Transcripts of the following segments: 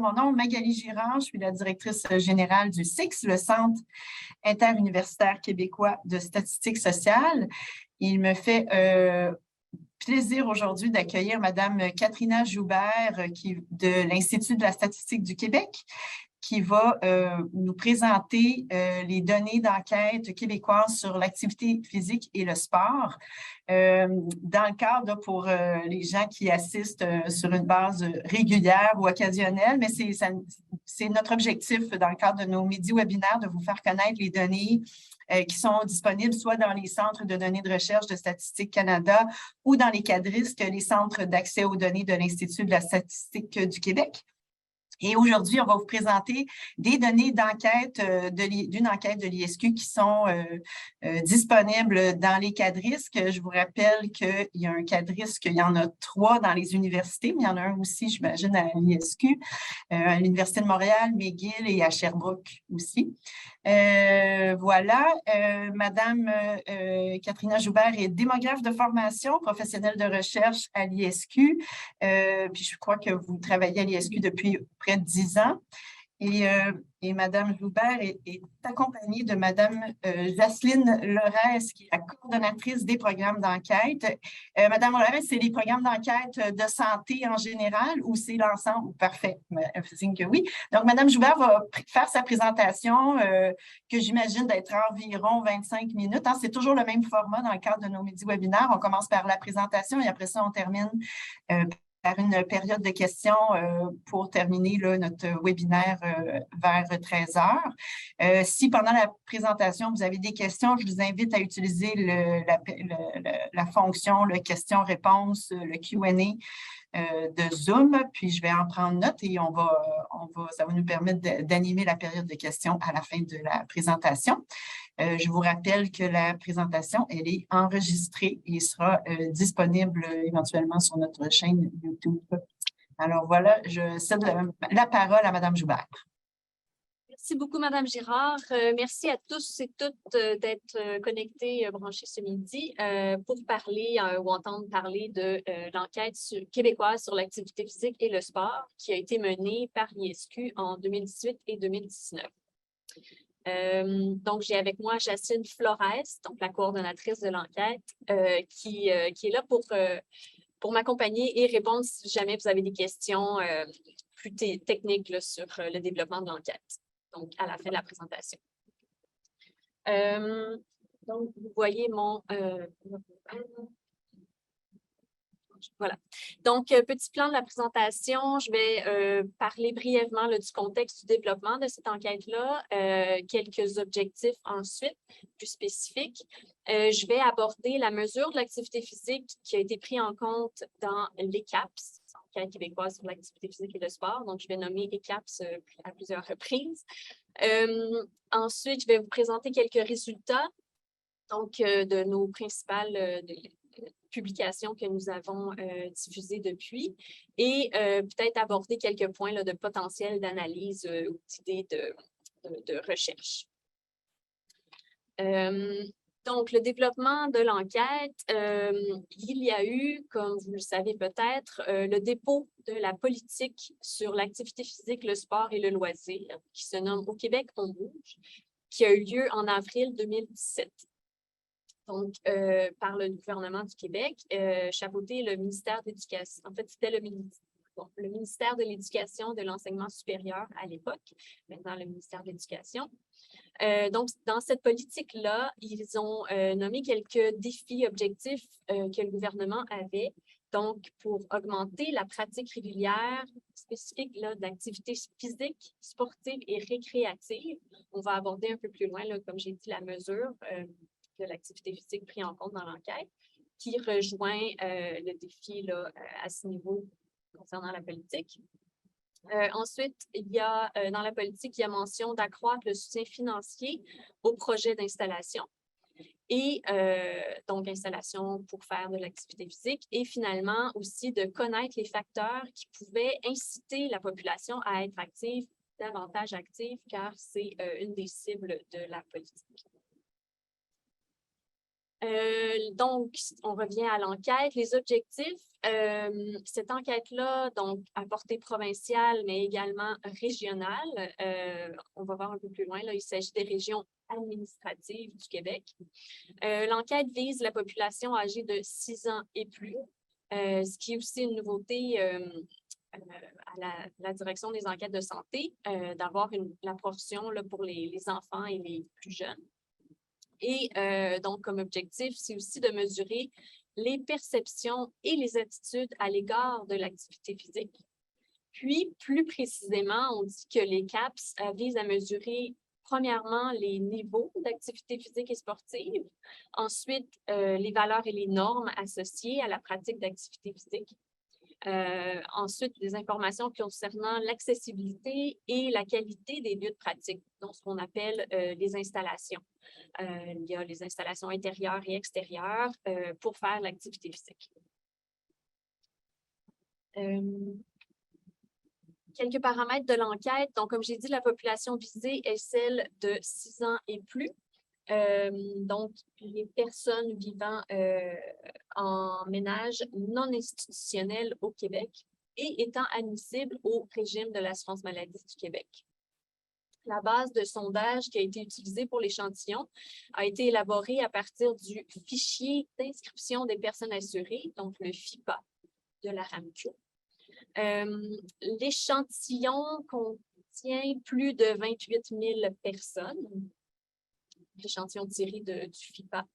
Mon nom est Magali Girard, je suis la directrice générale du CIX, le Centre interuniversitaire québécois de statistique sociale. Il me fait plaisir aujourd'hui d'accueillir Mme Katrina Joubert de l'Institut de la statistique du Québec, qui va nous présenter les données d'enquête québécoises sur l'activité physique et le sport. Dans le cadre, pour les gens qui assistent sur une base régulière ou occasionnelle, mais c'est notre objectif dans le cadre de nos midi-webinaires de vous faire connaître les données qui sont disponibles soit dans les centres de données de recherche de Statistique Canada ou dans les CADRISC, les centres d'accès aux données de l'Institut de la statistique du Québec. Et aujourd'hui, on va vous présenter des données d'enquête, d'une enquête de l'ISQ qui sont disponibles dans les CADRISC. Je vous rappelle qu'il y a un CADRISC, il y en a 3 dans les universités, mais il y en a un aussi, j'imagine, à l'ISQ, à l'Université de Montréal, McGill et à Sherbrooke aussi. Voilà, Madame Katrina Joubert est démographe de formation, professionnelle de recherche à l'ISQ. Puis je crois que vous travaillez à l'ISQ depuis près de 10 ans. Et Mme Joubert est accompagnée de Mme Jacqueline Lorès, qui est la coordonnatrice des programmes d'enquête. Mme Lorès, c'est les programmes d'enquête de santé en général ou c'est l'ensemble? Parfait, je signe que oui. Donc, Mme Joubert va faire sa présentation que j'imagine d'être environ 25 minutes. Hein. C'est toujours le même format dans le cadre de nos midi-webinaires. On commence par la présentation et après ça, on termine par une période de questions pour terminer là, notre webinaire vers 13 heures. Si pendant la présentation, vous avez des questions, je vous invite à utiliser la fonction le question-réponse, le Q&A de Zoom, puis je vais en prendre note et ça va nous permettre d'animer la période de questions à la fin de la présentation. Je vous rappelle que la présentation, elle est enregistrée et sera disponible éventuellement sur notre chaîne YouTube. Alors voilà, je cède la parole à Mme Joubert. Merci beaucoup, Mme Girard. Merci à tous et toutes d'être connectés, branchés ce midi pour parler ou entendre parler de l'enquête québécoise sur l'activité physique et le sport qui a été menée par l'ISQ en 2018 et 2019. Donc, j'ai avec moi Jacqueline Flores, donc la coordonnatrice de l'enquête, qui est là pour m'accompagner et répondre si jamais vous avez des questions plus techniques là, sur le développement de l'enquête. Donc, à la fin de la présentation. Donc, vous voyez mon... voilà. Donc, petit plan de la présentation, je vais parler brièvement là, du contexte du développement de cette enquête-là, quelques objectifs ensuite, plus spécifiques. Je vais aborder la mesure de l'activité physique qui a été prise en compte dans l'ECAPS, l'enquête québécoise sur l'activité physique et le sport. Donc, je vais nommer ECAPS à plusieurs reprises. Ensuite, je vais vous présenter quelques résultats donc, de nos principales publications que nous avons diffusées depuis et peut-être aborder quelques points là, de potentiel d'analyse ou d'idées de recherche. Donc, le développement de l'enquête, il y a eu, comme vous le savez peut-être, le dépôt de la politique sur l'activité physique, le sport et le loisir, qui se nomme Au Québec, on bouge, qui a eu lieu en avril 2017. Donc, par le gouvernement du Québec, chapeauté le ministère de l'Éducation. En fait, c'était le ministère de l'Éducation et de l'Enseignement supérieur à l'époque, maintenant le ministère de l'Éducation. Donc, dans cette politique-là, ils ont nommé quelques défis objectifs que le gouvernement avait. Donc, pour augmenter la pratique régulière spécifique de l'activité physique, sportive et récréative, on va aborder un peu plus loin, là, comme j'ai dit, la mesure de l'activité physique prise en compte dans l'enquête, qui rejoint le défi là, à ce niveau concernant la politique. Ensuite, il y a dans la politique, il y a mention d'accroître le soutien financier aux projets d'installation et donc installation pour faire de l'activité physique et finalement aussi de connaître les facteurs qui pouvaient inciter la population à être active, davantage active, car c'est une des cibles de la politique. Donc, on revient à l'enquête. Les objectifs, cette enquête-là, donc à portée provinciale, mais également régionale, on va voir un peu plus loin, là, il s'agit des régions administratives du Québec. L'enquête vise la population âgée de 6 ans et plus, ce qui est aussi une nouveauté à la direction des enquêtes de santé, d'avoir la portion là, pour les enfants et les plus jeunes. Et donc, comme objectif, c'est aussi de mesurer les perceptions et les attitudes à l'égard de l'activité physique. Puis, plus précisément, on dit que les CAPS visent à mesurer, premièrement, les niveaux d'activité physique et sportive, ensuite, les valeurs et les normes associées à la pratique d'activité physique. Ensuite, des informations concernant l'accessibilité et la qualité des lieux de pratique, donc ce qu'on appelle les installations. Il y a les installations intérieures et extérieures pour faire l'activité physique. Quelques paramètres de l'enquête. Donc, comme j'ai dit, la population visée est celle de 6 ans et plus. Donc, les personnes vivant en ménage non institutionnel au Québec et étant admissibles au régime de l'assurance maladie du Québec. La base de sondage qui a été utilisée pour l'échantillon a été élaborée à partir du fichier d'inscription des personnes assurées, donc le FIPA de la RAMQ. L'échantillon contient plus de 28 000 personnes. L'échantillon tiré du FIPA.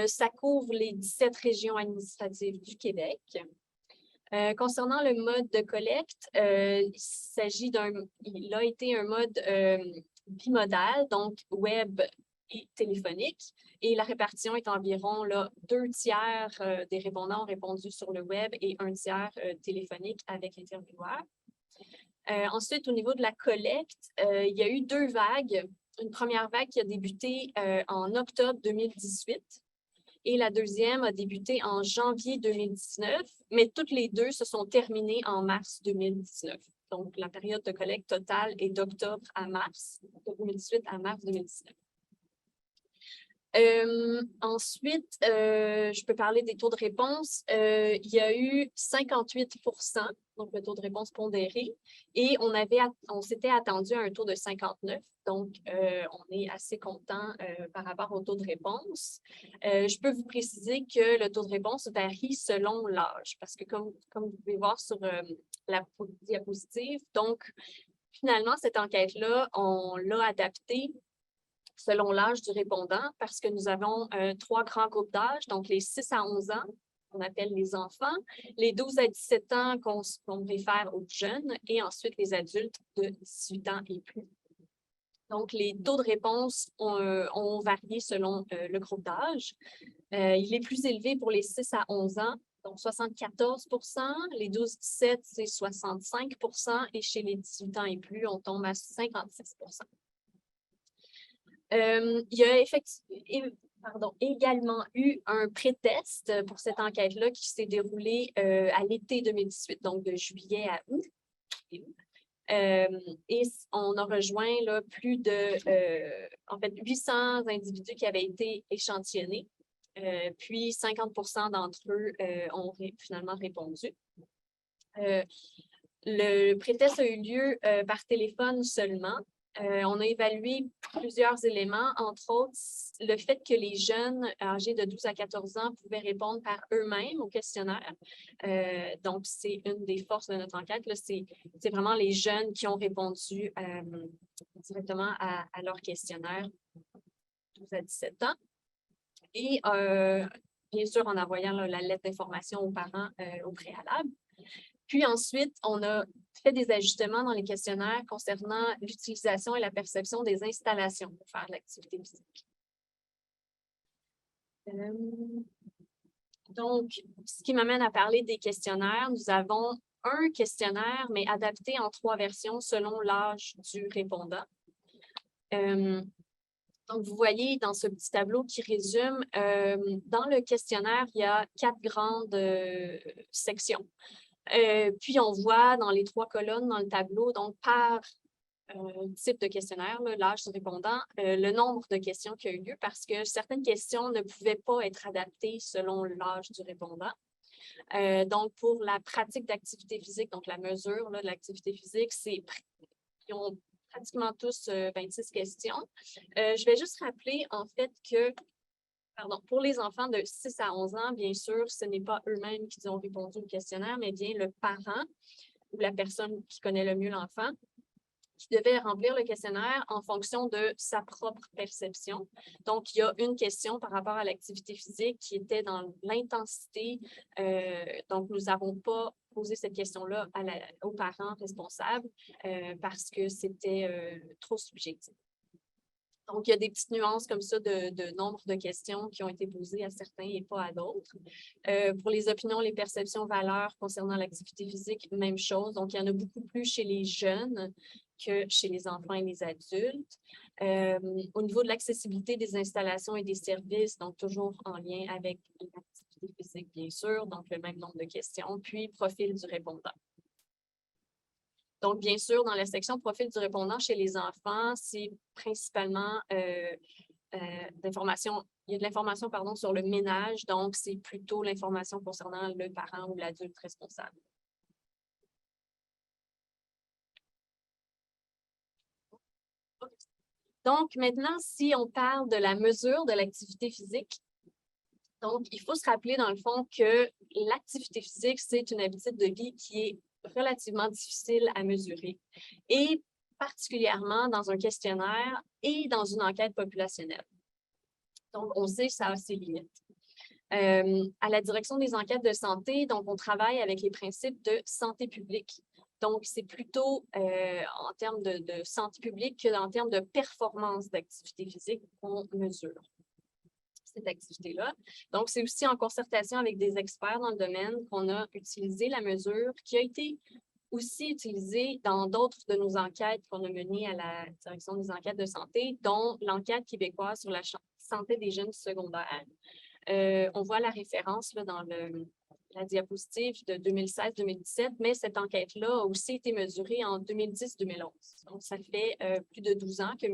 Ça couvre les 17 régions administratives du Québec. Concernant le mode de collecte, il a été un mode bimodal, donc web et téléphonique, et la répartition est environ là, 2/3 des répondants ont répondu sur le web et 1/3 téléphonique avec intervieweur. Ensuite, au niveau de la collecte, il y a eu 2 vagues. Une première vague qui a débuté en octobre 2018 et la deuxième a débuté en janvier 2019, mais toutes les deux se sont terminées en mars 2019. Donc, la période de collecte totale est d'octobre à mars 2018 à mars 2019. Ensuite, je peux parler des taux de réponse. Il y a eu 58%, donc le taux de réponse pondéré, et on s'était attendu à un taux de 59%. Donc, on est assez content par rapport au taux de réponse. Je peux vous préciser que le taux de réponse varie selon l'âge, parce que comme vous pouvez voir sur la diapositive, donc, finalement, cette enquête-là, on l'a adaptée selon l'âge du répondant, parce que nous avons 3 grands groupes d'âge, donc les 6 à 11 ans, qu'on appelle les enfants, les 12 à 17 ans qu'on réfère aux jeunes, et ensuite les adultes de 18 ans et plus. Donc, les taux de réponse ont varié selon le groupe d'âge. Il est plus élevé pour les 6 à 11 ans, donc 74 %, les 12-17, c'est 65 % et chez les 18 ans et plus, on tombe à 56 %. Il y a également eu un pré-test pour cette enquête-là qui s'est déroulée à l'été 2018, donc de juillet à août. Et on a rejoint là, plus de 800 individus qui avaient été échantillonnés. Puis 50 % d'entre eux ont finalement répondu. Le pré-test a eu lieu par téléphone seulement. On a évalué plusieurs éléments, entre autres le fait que les jeunes âgés de 12 à 14 ans pouvaient répondre par eux-mêmes au questionnaire. Donc, c'est une des forces de notre enquête. C'est vraiment les jeunes qui ont répondu directement à leur questionnaire 12 à 17 ans. Et bien sûr, en envoyant la lettre d'information aux parents au préalable. Puis ensuite, on a fait des ajustements dans les questionnaires concernant l'utilisation et la perception des installations pour faire l'activité physique. Donc, ce qui m'amène à parler des questionnaires, nous avons un questionnaire, mais adapté en 3 versions selon l'âge du répondant. Donc, vous voyez dans ce petit tableau qui résume, dans le questionnaire, il y a 4 grandes sections. Puis, on voit dans les 3 colonnes dans le tableau, donc par type de questionnaire, l'âge du répondant, le nombre de questions qui a eu lieu parce que certaines questions ne pouvaient pas être adaptées selon l'âge du répondant. Donc, pour la pratique d'activité physique, donc la mesure de l'activité physique, ils ont pratiquement tous 26 questions. Je vais juste rappeler en fait que pour les enfants de 6 à 11 ans, bien sûr, ce n'est pas eux-mêmes qui ont répondu au questionnaire, mais bien le parent ou la personne qui connaît le mieux l'enfant qui devait remplir le questionnaire en fonction de sa propre perception. Donc, il y a une question par rapport à l'activité physique qui était dans l'intensité. Donc, nous n'avons pas posé cette question-là aux parents responsables parce que c'était trop subjectif. Donc, il y a des petites nuances comme ça de nombre de questions qui ont été posées à certains et pas à d'autres. Pour les opinions, les perceptions, valeurs concernant l'activité physique, même chose. Donc, il y en a beaucoup plus chez les jeunes que chez les enfants et les adultes. Au niveau de l'accessibilité des installations et des services, donc toujours en lien avec l'activité physique, bien sûr, donc le même nombre de questions, puis profil du répondant. Donc, bien sûr, dans la section profil du répondant chez les enfants, c'est principalement d'information. Il y a de l'information, sur le ménage, donc c'est plutôt l'information concernant le parent ou l'adulte responsable. Donc, maintenant, si on parle de la mesure de l'activité physique, donc, il faut se rappeler, dans le fond, que l'activité physique, c'est une habitude de vie qui est relativement difficile à mesurer, et particulièrement dans un questionnaire et dans une enquête populationnelle. Donc, on sait que ça a ses limites. À la direction des enquêtes de santé, donc, on travaille avec les principes de santé publique. Donc, c'est plutôt en termes de santé publique qu'en termes de performance d'activité physique qu'on mesure cette activité-là. Donc, c'est aussi en concertation avec des experts dans le domaine qu'on a utilisé la mesure qui a été aussi utilisée dans d'autres de nos enquêtes qu'on a menées à la direction des enquêtes de santé, dont l'enquête québécoise sur la santé des jeunes secondaires. On voit la référence là, dans la diapositive de 2016-2017, mais cette enquête-là a aussi été mesurée en 2010-2011. Donc, ça fait plus de 12 ans que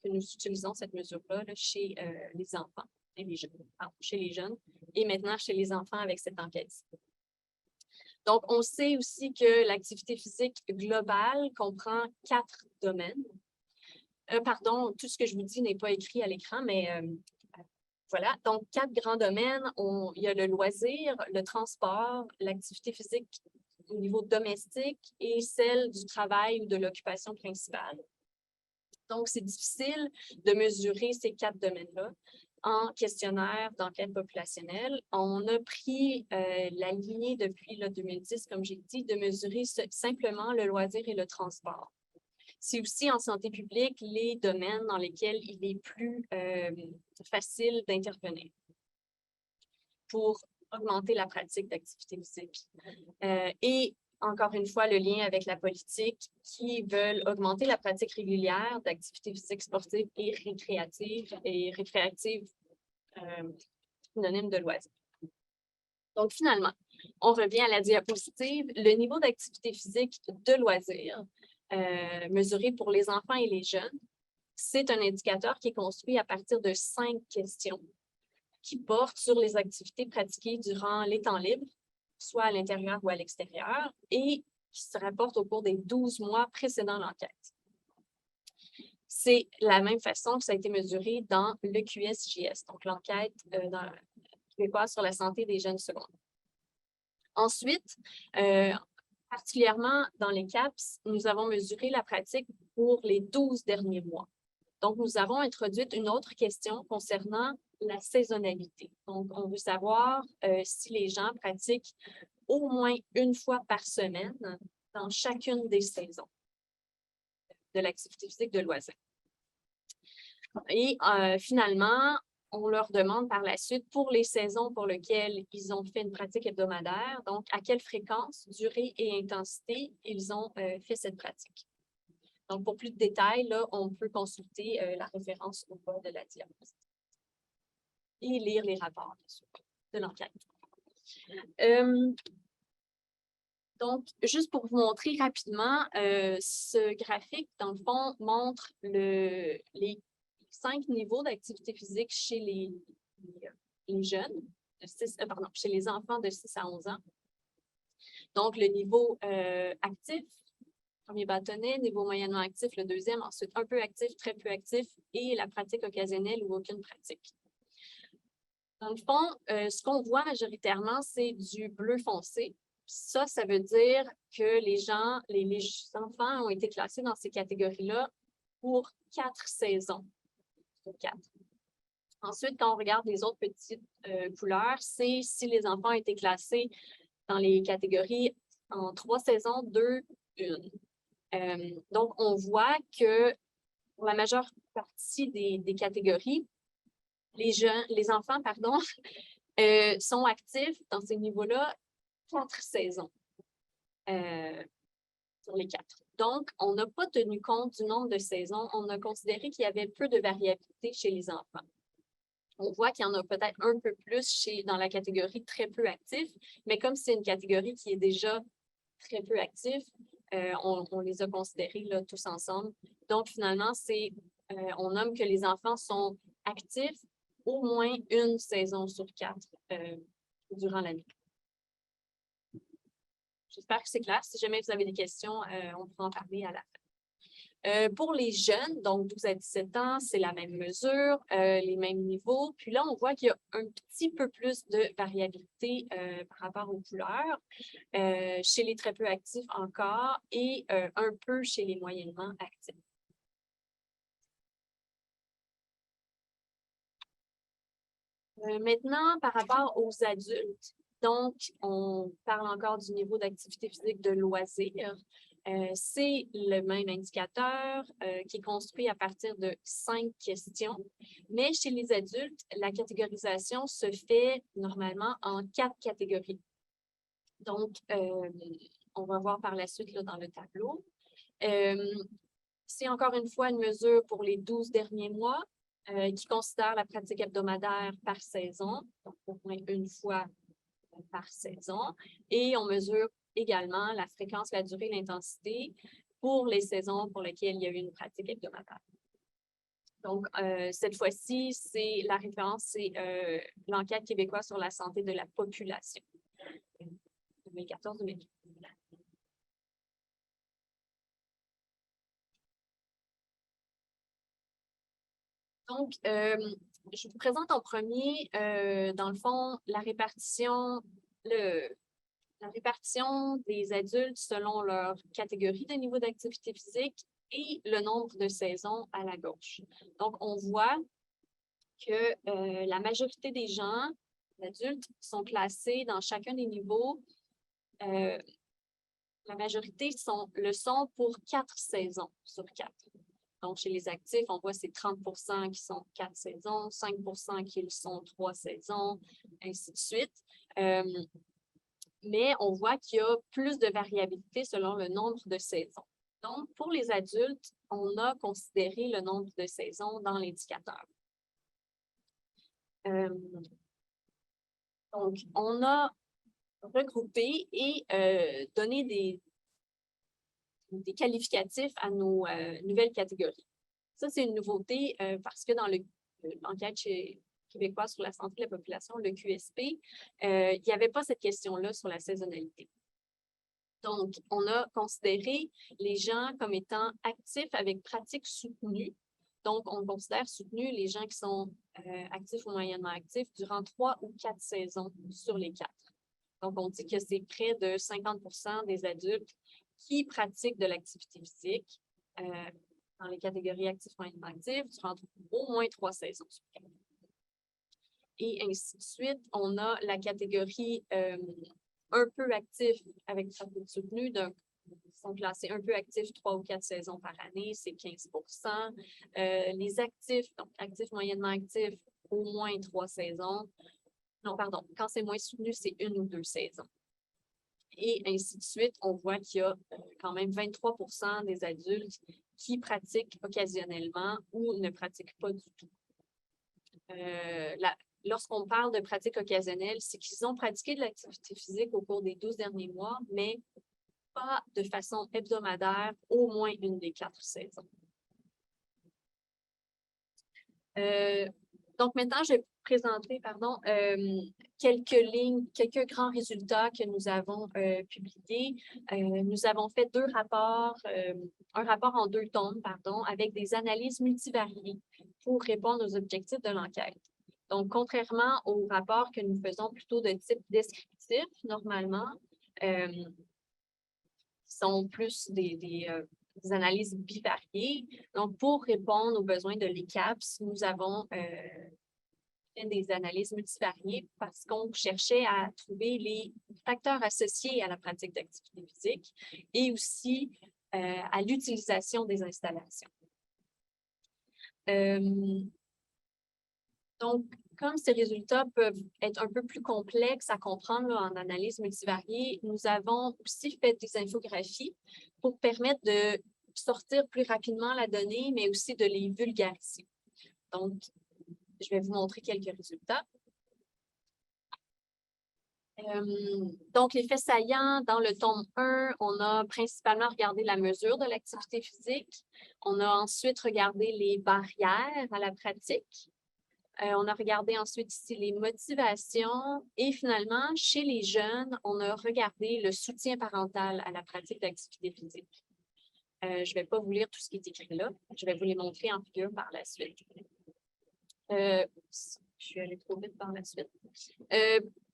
nous utilisons cette mesure-là chez les enfants et les jeunes, chez les jeunes, et maintenant chez les enfants avec cette enquête. Donc, on sait aussi que l'activité physique globale comprend 4 domaines. Pardon, tout ce que je vous dis n'est pas écrit à l'écran, mais voilà. Donc, 4 grands domaines. Il y a le loisir, le transport, l'activité physique au niveau domestique et celle du travail ou de l'occupation principale. Donc, c'est difficile de mesurer ces 4 domaines-là en questionnaire d'enquête populationnelle. On a pris la lignée depuis 2010, comme j'ai dit, de mesurer simplement le loisir et le transport. C'est aussi en santé publique les domaines dans lesquels il est plus facile d'intervenir pour augmenter la pratique d'activité physique. Et encore une fois, le lien avec la politique qui veulent augmenter la pratique régulière d'activités physiques sportives et récréatives synonymes de loisirs. Donc, finalement, on revient à la diapositive. Le niveau d'activité physique de loisirs mesuré pour les enfants et les jeunes, c'est un indicateur qui est construit à partir de 5 questions qui portent sur les activités pratiquées durant les temps libres, soit à l'intérieur ou à l'extérieur, et qui se rapportent au cours des 12 mois précédant l'enquête. C'est la même façon que ça a été mesuré dans le QSJS, donc l'enquête québécoise sur la santé des jeunes secondaires. Ensuite, particulièrement dans les CAPS, nous avons mesuré la pratique pour les 12 derniers mois. Donc, nous avons introduit une autre question concernant la saisonnalité. Donc, on veut savoir si les gens pratiquent au moins une fois par semaine dans chacune des saisons de l'activité physique de loisir. Et finalement, on leur demande par la suite pour les saisons pour lesquelles ils ont fait une pratique hebdomadaire, donc à quelle fréquence, durée et intensité ils ont fait cette pratique. Donc, pour plus de détails, là, on peut consulter la référence au bas de la diapositive et lire les rapports, bien sûr, de l'enquête. Donc, juste pour vous montrer rapidement, ce graphique, dans le fond, montre les 5 niveaux d'activité physique chez les jeunes, chez les enfants de 6 à 11 ans. Donc, le niveau actif, premier bâtonnet, niveau moyennement actif, le deuxième, ensuite un peu actif, très peu actif, et la pratique occasionnelle ou aucune pratique. Dans le fond, ce qu'on voit majoritairement, c'est du bleu foncé. Ça veut dire que les enfants ont été classés dans ces catégories-là pour 4 saisons. Ensuite, quand on regarde les autres petites couleurs, c'est si les enfants ont été classés dans les catégories en 3 saisons, 2, 1. Donc, on voit que pour la majeure partie des catégories, les enfants, sont actifs dans ces niveaux-là 4 saisons sur les 4. Donc, on n'a pas tenu compte du nombre de saisons. On a considéré qu'il y avait peu de variabilité chez les enfants. On voit qu'il y en a peut-être un peu plus dans la catégorie très peu actif, mais comme c'est une catégorie qui est déjà très peu active, on les a considérés là, tous ensemble. Donc, finalement, on nomme que les enfants sont actifs au moins une saison sur 4 durant l'année. J'espère que c'est clair. Si jamais vous avez des questions, on pourra en parler à la fin. Pour les jeunes, donc 12 à 17 ans, c'est la même mesure, les mêmes niveaux. Puis là, on voit qu'il y a un petit peu plus de variabilité par rapport aux couleurs, chez les très peu actifs encore et un peu chez les moyennement actifs. Maintenant, par rapport aux adultes, donc, on parle encore du niveau d'activité physique de loisir. C'est le même indicateur qui est construit à partir de 5 questions. Mais chez les adultes, la catégorisation se fait normalement en 4 catégories. Donc, on va voir par la suite là, dans le tableau. C'est encore une fois une mesure pour les 12 derniers mois qui considère la pratique hebdomadaire par saison, donc au moins une fois par saison. Et on mesure également la fréquence, la durée, l'intensité pour les saisons pour lesquelles il y a eu une pratique hebdomadaire. Donc, cette fois-ci, la référence, c'est l'enquête québécoise sur la santé de la population. 2014-2015. Donc, je vous présente en premier, dans le fond, la répartition des adultes selon leur catégorie de niveau d'activité physique et le nombre de saisons à la gauche. Donc, on voit que la majorité des gens, adultes, sont classés dans chacun des niveaux. La majorité le sont pour 4 saisons sur 4. Donc, chez les actifs, on voit c'est 30 qui sont 4 saisons, 5 qui le sont 3 saisons, ainsi de suite. Mais on voit qu'il y a plus de variabilité selon le nombre de saisons. Donc, pour les adultes, on a considéré le nombre de saisons dans l'indicateur. Donc, on a regroupé et donné des qualificatifs à nos nouvelles catégories. Ça, c'est une nouveauté parce que dans l'enquête québécoise sur la santé de la population, le QSP, il n'y avait pas cette question-là sur la saisonnalité. Donc, on a considéré les gens comme étant actifs avec pratique soutenue. Donc, on considère soutenus les gens qui sont actifs ou moyennement actifs durant 3 ou 4 saisons sur les 4. Donc, on dit que c'est près de 50 des adultes qui pratiquent de l'activité physique dans les catégories actifs moyennement actifs durant au moins 3 saisons sur 4. Et ainsi de suite, on a la catégorie un peu actifs avec pratique soutenue, donc ils sont classés un peu actifs 3 ou 4 saisons par année, c'est 15 les actifs, donc actifs moyennement actifs, au moins 3 saisons. Non, pardon, quand c'est moins soutenu, c'est 1 ou 2 saisons. Et ainsi de suite, on voit qu'il y a quand même 23 des adultes qui pratiquent occasionnellement ou ne pratiquent pas du tout. lorsqu'on parle de pratique occasionnelle, c'est qu'ils ont pratiqué de l'activité physique au cours des 12 derniers mois, mais pas de façon hebdomadaire, au moins une des 4 saisons. Donc maintenant, je vais présenter quelques grands résultats que nous avons publiés. Nous avons fait un rapport en 2 tomes, avec des analyses multivariées pour répondre aux objectifs de l'enquête. Donc, contrairement aux rapports que nous faisons plutôt de type descriptif, normalement, qui sont plus des analyses bivariées. Donc, pour répondre aux besoins de l'ECAPS, nous avons fait des analyses multivariées parce qu'on cherchait à trouver les facteurs associés à la pratique d'activité physique et aussi à l'utilisation des installations. Donc, comme ces résultats peuvent être un peu plus complexes à comprendre là, en analyse multivariée, nous avons aussi fait des infographies pour permettre de sortir plus rapidement la donnée, mais aussi de les vulgariser. Donc, je vais vous montrer quelques résultats. Donc, les faits saillants, dans le tome 1, on a principalement regardé la mesure de l'activité physique. On a ensuite regardé les barrières à la pratique. On a regardé ensuite ici les motivations et finalement, chez les jeunes, on a regardé le soutien parental à la pratique d'activité physique. Je ne vais pas vous lire tout ce qui est écrit là. Je vais vous les montrer en figure par la suite. Je suis allée trop vite par la suite.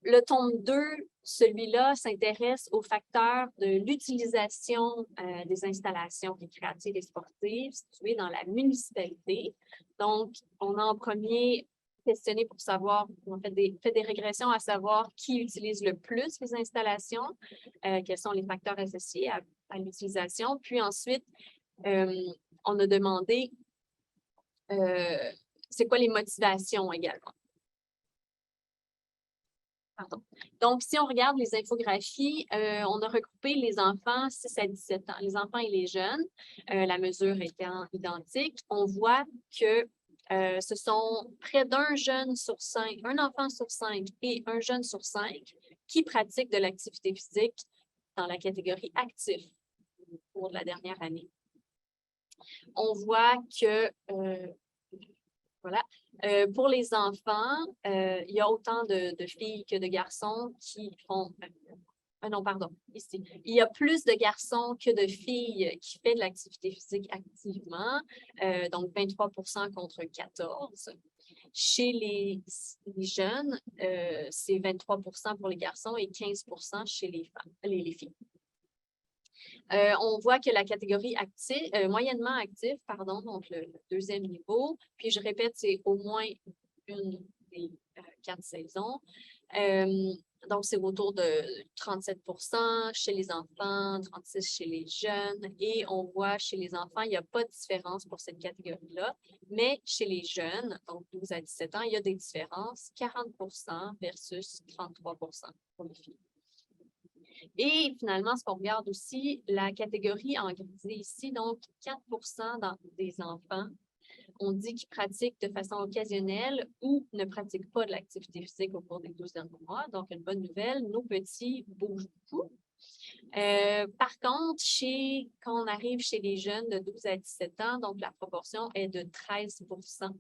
Le tome 2, celui-là, s'intéresse aux facteurs de l'utilisation des installations récréatives et sportives situées dans la municipalité. Donc, on a en premier questionné pour savoir, on a fait des régressions à savoir qui utilise le plus les installations, quels sont les facteurs associés à l'utilisation. Puis ensuite, on a demandé c'est quoi les motivations également. Pardon. Donc, si on regarde les infographies, on a regroupé les enfants 6 à 17 ans, les enfants et les jeunes, la mesure étant identique. On voit que ce sont près d'un jeune sur 5, un enfant sur 5 et un jeune sur 5 qui pratiquent de l'activité physique dans la catégorie actif pour la dernière année. On voit que voilà. Pour les enfants, il y a autant de filles que de garçons qui font... non, pardon, ici. Il y a plus de garçons que de filles qui font de l'activité physique activement, donc 23% contre 14%. Chez les jeunes, c'est 23% pour les garçons et 15% chez les filles. On voit que la catégorie moyennement active, donc le deuxième niveau, puis je répète, c'est au moins une des 4 saisons. Donc, c'est autour de 37% chez les enfants, 36% chez les jeunes. Et on voit chez les enfants, il n'y a pas de différence pour cette catégorie-là. Mais chez les jeunes, donc 12 à 17 ans, il y a des différences, 40% versus 33% pour les filles. Et finalement, ce qu'on regarde aussi, la catégorie en grisé ici, donc 4% des enfants, on dit qu'ils pratiquent de façon occasionnelle ou ne pratiquent pas de l'activité physique au cours des 12 derniers mois. Donc, une bonne nouvelle, nos petits bougent beaucoup. Par contre, quand on arrive chez les jeunes de 12 à 17 ans, donc la proportion est de 13%.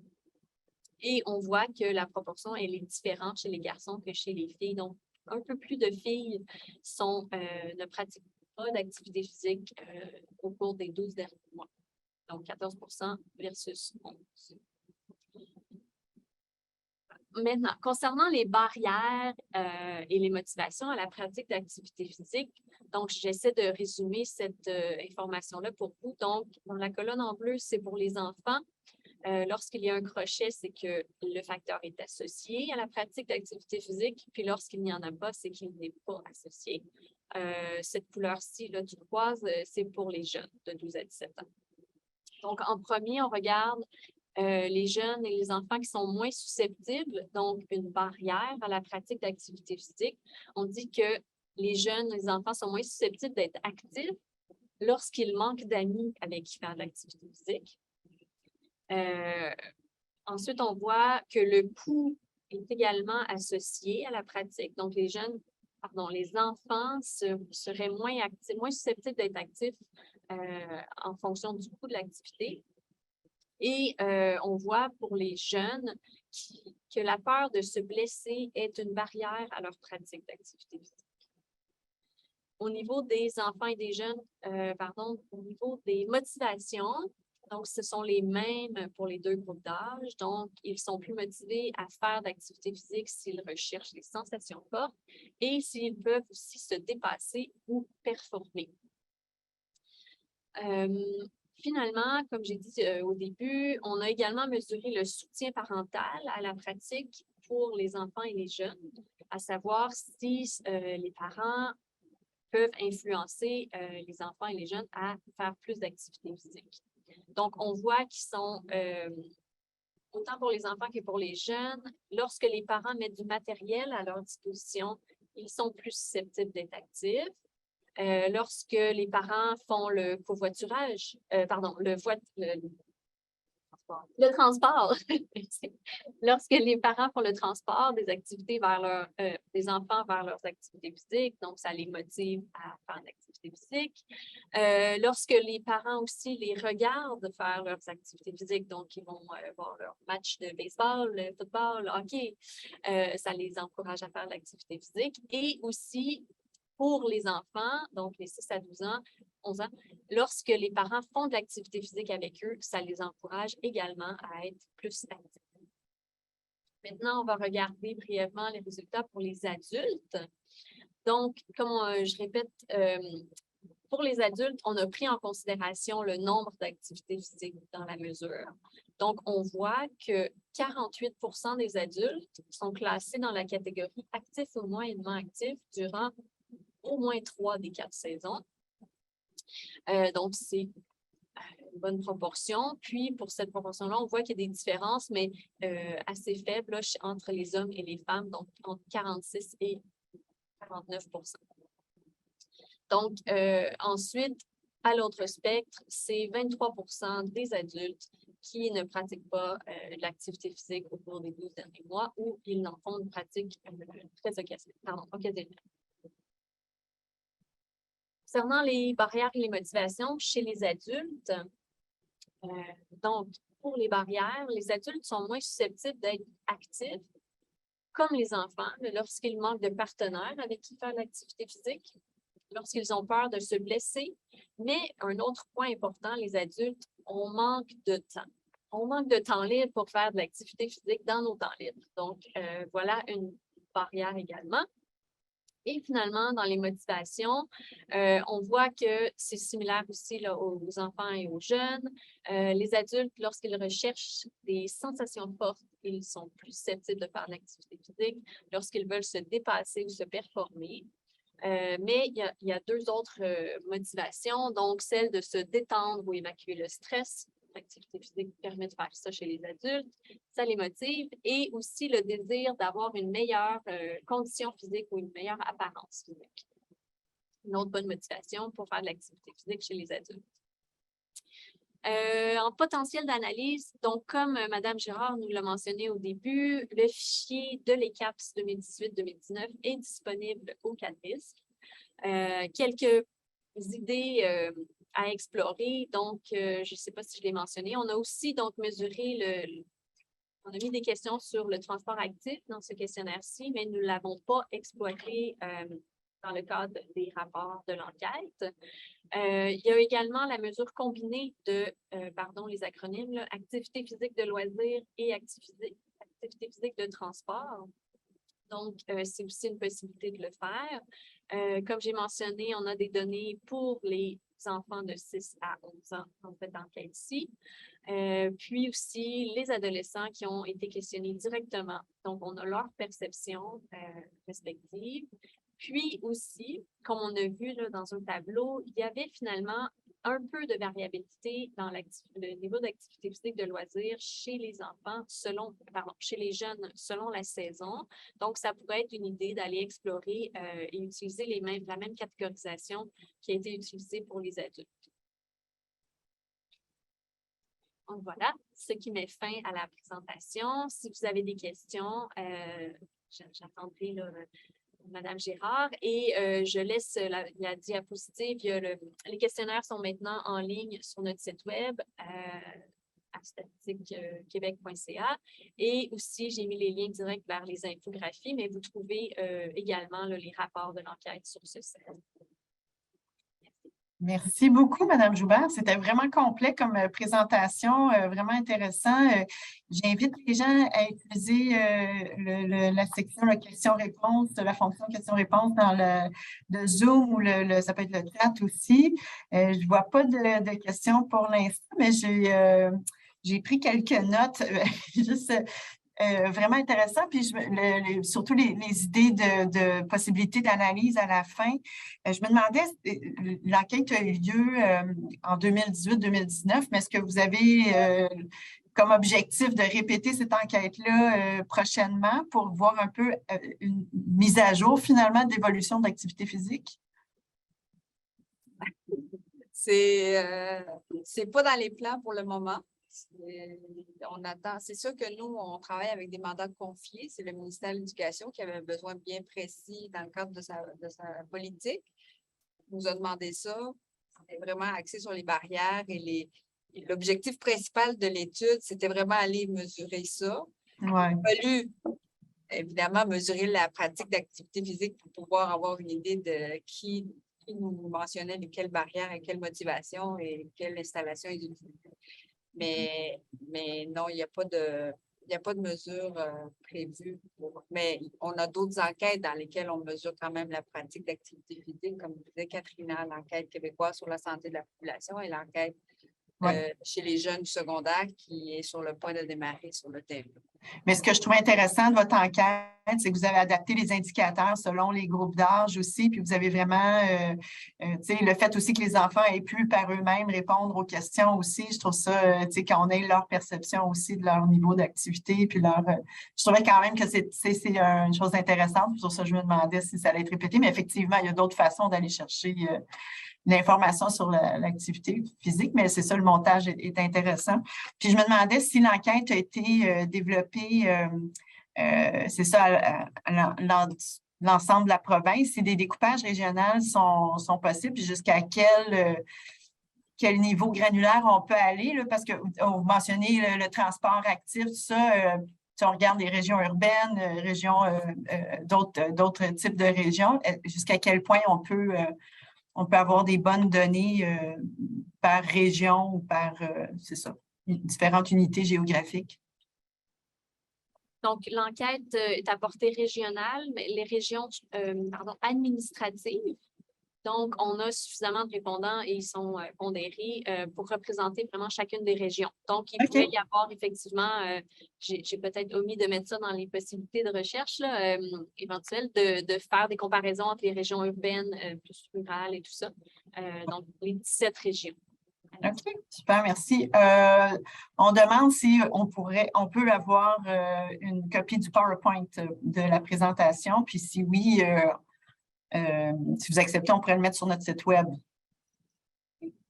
Et on voit que la proportion, elle est différente chez les garçons que chez les filles. Donc, un peu plus de filles ne pratiquent pas d'activité physique au cours des 12 derniers mois. Donc, 14% versus 11%. Maintenant, concernant les barrières et les motivations à la pratique d'activité physique, donc, j'essaie de résumer cette information-là pour vous. Donc, dans la colonne en bleu, c'est pour les enfants. Lorsqu'il y a un crochet, c'est que le facteur est associé à la pratique d'activité physique. Puis lorsqu'il n'y en a pas, c'est qu'il n'est pas associé. Cette couleur-ci, turquoise, c'est pour les jeunes de 12 à 17 ans. Donc, en premier, on regarde les jeunes et les enfants qui sont moins susceptibles, donc une barrière à la pratique d'activité physique. On dit que les jeunes et les enfants sont moins susceptibles d'être actifs lorsqu'ils manquent d'amis avec qui faire de l'activité physique. Ensuite, on voit que le coût est également associé à la pratique. Donc, les enfants seraient moins susceptibles d'être actifs en fonction du coût de l'activité. Et on voit pour les jeunes que la peur de se blesser est une barrière à leur pratique d'activité physique. Au niveau des enfants et des jeunes, au niveau des motivations, donc ce sont les mêmes pour les deux groupes d'âge. Donc, ils sont plus motivés à faire d'activité physique s'ils recherchent des sensations fortes et s'ils peuvent aussi se dépasser ou performer. Finalement, comme j'ai dit au début, on a également mesuré le soutien parental à la pratique pour les enfants et les jeunes, à savoir si les parents peuvent influencer les enfants et les jeunes à faire plus d'activité physique. Donc, on voit qu'ils sont, autant pour les enfants que pour les jeunes, lorsque les parents mettent du matériel à leur disposition, ils sont plus susceptibles d'être actifs. Lorsque les parents font le covoiturage, le transport. Lorsque les parents font le transport des activités des enfants vers leurs activités physiques, donc ça les motive à faire l'activité physique. Lorsque les parents aussi les regardent faire leurs activités physiques, donc ils vont voir leur match de baseball, de football, le hockey, ça les encourage à faire l'activité physique. Et aussi, pour les enfants, donc les 6 à 11 ans, lorsque les parents font de l'activité physique avec eux, ça les encourage également à être plus actifs. Maintenant, on va regarder brièvement les résultats pour les adultes. Donc, comme je répète, pour les adultes, on a pris en considération le nombre d'activités physiques dans la mesure. Donc, on voit que 48% des adultes sont classés dans la catégorie actifs ou moyennement actifs durant au moins 3 des 4 saisons. Donc, c'est une bonne proportion. Puis, pour cette proportion-là, on voit qu'il y a des différences, mais assez faibles là, entre les hommes et les femmes, donc entre 46 et 49%. Donc, ensuite, à l'autre spectre, c'est 23% des adultes qui ne pratiquent pas l'activité physique au cours des 12 derniers mois ou ils n'en font une pratique très occasionnelle. Concernant les barrières et les motivations chez les adultes, donc, pour les barrières, les adultes sont moins susceptibles d'être actifs, comme les enfants, lorsqu'ils manquent de partenaires avec qui faire l'activité physique, lorsqu'ils ont peur de se blesser. Mais un autre point important, les adultes, on manque de temps. On manque de temps libre pour faire de l'activité physique dans nos temps libres. Donc, voilà une barrière également. Et finalement, dans les motivations, on voit que c'est similaire aussi là, aux enfants et aux jeunes. Les adultes, lorsqu'ils recherchent des sensations fortes, ils sont plus susceptibles de faire de l'activité physique lorsqu'ils veulent se dépasser ou se performer. Mais il y a 2 autres motivations, donc celle de se détendre ou évacuer le stress. L'activité physique permet de faire ça chez les adultes, ça les motive, et aussi le désir d'avoir une meilleure condition physique ou une meilleure apparence physique. Une autre bonne motivation pour faire de l'activité physique chez les adultes. En potentiel d'analyse, donc comme Mme Girard nous l'a mentionné au début, le fichier de l'ECAPS 2018-2019 est disponible au CADRISC. Quelques idées à explorer, donc je ne sais pas si je l'ai mentionné. On a aussi donc mesuré on a mis des questions sur le transport actif dans ce questionnaire-ci, mais nous ne l'avons pas exploité dans le cadre des rapports de l'enquête. Il y a également la mesure combinée de, les acronymes, là, activité physique de loisirs et activité physique de transport. Donc, c'est aussi une possibilité de le faire. Comme j'ai mentionné, on a des données pour les enfants de 6 à 11 ans dans cette enquête-ci. Puis aussi, les adolescents qui ont été questionnés directement. Donc, on a leur perception respective. Puis aussi, comme on a vu là, dans un tableau, il y avait finalement un peu de variabilité dans le niveau d'activité physique de loisirs chez les enfants, chez les jeunes, selon la saison. Donc, ça pourrait être une idée d'aller explorer et utiliser la même catégorisation qui a été utilisée pour les adultes. Donc voilà, ce qui met fin à la présentation. Si vous avez des questions, j'attendrai Madame Gérard et je laisse la diapositive. Les questionnaires sont maintenant en ligne sur notre site web à statistiquequebec.ca et aussi j'ai mis les liens directs vers les infographies, mais vous trouvez également les rapports de l'enquête sur ce site. Merci beaucoup, Madame Joubert. C'était vraiment complet comme présentation, vraiment intéressant. J'invite les gens à utiliser la section questions-réponses, la fonction questions-réponses dans le Zoom ou ça peut être le chat aussi. Je ne vois pas de questions pour l'instant, mais j'ai pris quelques notes. Juste vraiment intéressant, puis surtout les idées de possibilités d'analyse à la fin. Je me demandais, l'enquête a eu lieu en 2018-2019, mais est-ce que vous avez comme objectif de répéter cette enquête-là prochainement pour voir un peu une mise à jour finalement de l'évolution de l'activité physique? C'est pas dans les plans pour le moment. On attend. C'est sûr que nous, on travaille avec des mandats confiés. C'est le ministère de l'Éducation qui avait un besoin bien précis dans le cadre de sa politique. Il nous a demandé ça. C'est vraiment axé sur les barrières et l'objectif principal de l'étude, c'était vraiment aller mesurer ça. Ouais. Il a fallu, évidemment, mesurer la pratique d'activité physique pour pouvoir avoir une idée de qui nous mentionnait quelles barrières et quelles motivations et quelle installation ils utilisaient. Mais non, il n'y a pas de mesure prévue. Mais on a d'autres enquêtes dans lesquelles on mesure quand même la pratique d'activité physique, comme disait Katrina, l'enquête québécoise sur la santé de la population et l'enquête chez les jeunes du secondaire qui est sur le point de démarrer sur le terrain. Mais ce que je trouve intéressant de votre enquête, c'est que vous avez adapté les indicateurs selon les groupes d'âge aussi, puis vous avez vraiment, le fait aussi que les enfants aient pu par eux-mêmes répondre aux questions aussi, je trouve ça, qu'on ait leur perception aussi de leur niveau d'activité, puis je trouvais quand même que c'est une chose intéressante, pour ça je me demandais si ça allait être répété, mais effectivement, il y a d'autres façons d'aller chercher l'information sur l'activité physique, mais c'est ça, le montage est intéressant. Puis je me demandais si l'enquête a été développée, c'est ça, à l'ensemble de la province, si des découpages régionaux sont possibles, puis jusqu'à quel niveau granulaire on peut aller, là, parce que vous mentionnez le transport actif, tout ça, si on regarde les régions urbaines, d'autres types de régions, jusqu'à quel point on peut avoir des bonnes données par région ou par, c'est ça, différentes unités géographiques. Donc, l'enquête est à portée régionale, mais les régions administratives. Donc, on a suffisamment de répondants et ils sont pondérés pour représenter vraiment chacune des régions. Donc, il pourrait y avoir effectivement, j'ai peut-être omis de mettre ça dans les possibilités de recherche là, éventuelles, de faire des comparaisons entre les régions urbaines, plus rurales et tout ça. Donc, les 17 régions. OK, super, merci. On demande si on peut avoir une copie du PowerPoint de la présentation, puis si oui, si vous acceptez, on pourrait le mettre sur notre site web.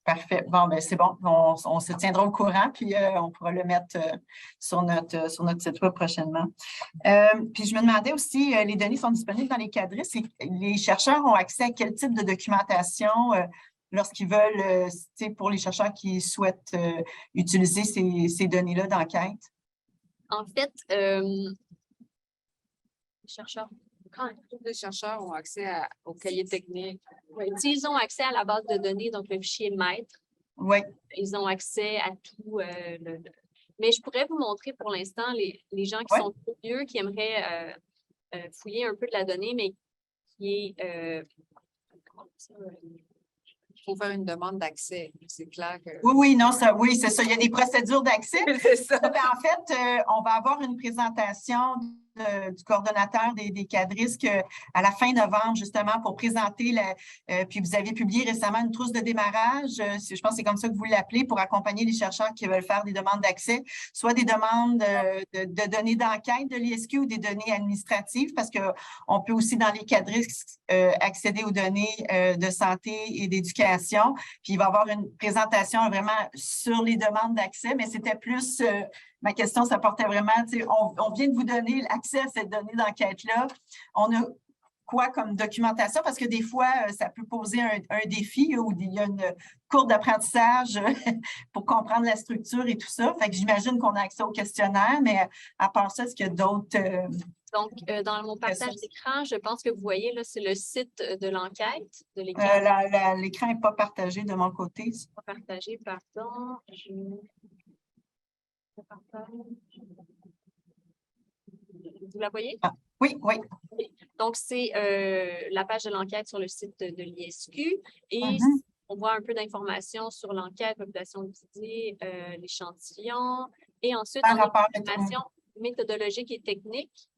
Parfait. Bon, ben c'est bon. On se tiendra au courant, puis on pourra le mettre sur notre site web prochainement. Puis je me demandais aussi, les données sont disponibles dans les quadrisses. Les chercheurs ont accès à quel type de documentation lorsqu'ils veulent, pour les chercheurs qui souhaitent utiliser ces données-là d'enquête? En fait, les chercheurs. Quand les chercheurs ont accès au cahier technique. Oui, s'ils ont accès à la base de données, donc le fichier maître, ils ont accès à tout. Mais je pourrais vous montrer pour l'instant les gens qui sont curieux, qui aimeraient fouiller un peu de la donnée, mais qui est... il faut faire une demande d'accès. C'est clair que... Oui, c'est ça. Il y a des procédures d'accès. C'est ça. En fait, on va avoir une présentation du coordonnateur des cadristes à la fin novembre, justement, pour présenter, puis vous avez publié récemment une trousse de démarrage, je pense que c'est comme ça que vous l'appelez, pour accompagner les chercheurs qui veulent faire des demandes d'accès, soit des demandes de données d'enquête de l'ISQ ou des données administratives, parce qu'on peut aussi, dans les cadristes, accéder aux données de santé et d'éducation. Puis il va y avoir une présentation vraiment sur les demandes d'accès, mais c'était plus, ma question, ça portait vraiment, on vient de vous donner l'accès à cette donnée d'enquête-là. On a quoi comme documentation? Parce que des fois, ça peut poser un défi où il y a une courbe d'apprentissage pour comprendre la structure et tout ça. Fait que j'imagine qu'on a accès au questionnaire, mais à part ça, est-ce qu'il y a d'autres... Donc, dans mon partage d'écran, je pense que vous voyez, là, c'est le site de l'enquête de l'écran. L'écran n'est pas partagé de mon côté. Pas partagé, pardon. Vous la voyez? Ah, oui, oui. Donc, c'est la page de l'enquête sur le site de l'ISQ et on voit un peu d'informations sur l'enquête, population étudiée, l'échantillon et ensuite, on a l'information méthodologique et technique.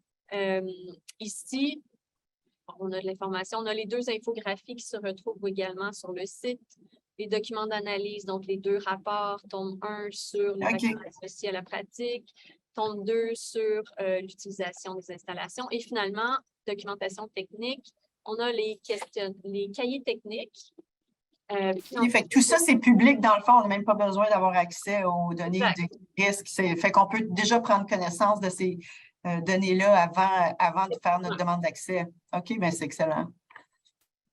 Ici, on a de l'information. On a les 2 infographies qui se retrouvent également sur le site. Les documents d'analyse, donc les 2 rapports, tome 1 sur les facteurs associés à la pratique, tome 2 sur l'utilisation des installations et finalement, documentation technique. On a les cahiers techniques. Fait que tout ça, c'est public dans le fond. On n'a même pas besoin d'avoir accès aux données de risque. Fait qu'on peut déjà prendre connaissance de ces données-là avant de faire notre demande d'accès. OK, bien, c'est excellent.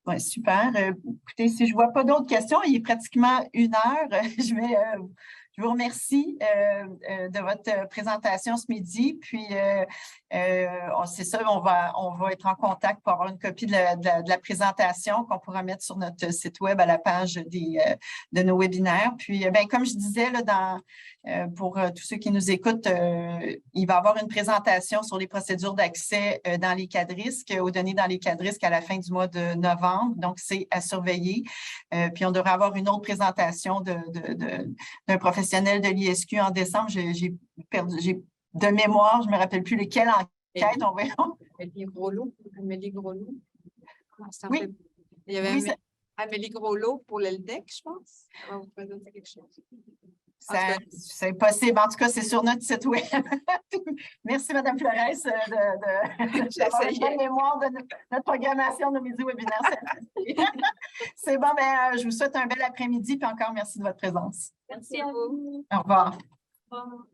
Ouais, super. Écoutez, si je ne vois pas d'autres questions, il est pratiquement 1 heure. Je vous remercie de votre présentation ce midi. Puis, c'est ça, on va être en contact pour avoir une copie de la présentation qu'on pourra mettre sur notre site web à la page de nos webinaires. Puis, comme je disais, là, pour tous ceux qui nous écoutent, il va y avoir une présentation sur les procédures d'accès dans les cadrisques, aux données dans les cadrisques à la fin du mois de novembre. Donc, c'est à surveiller. Puis, on devrait avoir une autre présentation d'un professionnel de l'ISQ en décembre. J'ai de mémoire, je ne me rappelle plus lesquelles enquêtes. Amélie Groslot. Oui. Il y avait Amélie Groslot pour l'ELDEC, je pense. Elle va vous présenter quelque chose. C'est possible. En tout cas, c'est sur notre site web. Merci, Mme Flores, d'avoir une bonne mémoire de notre programmation de midi webinaire. C'est bon, je vous souhaite un bel après-midi et encore merci de votre présence. Merci à vous. Au revoir. Au revoir.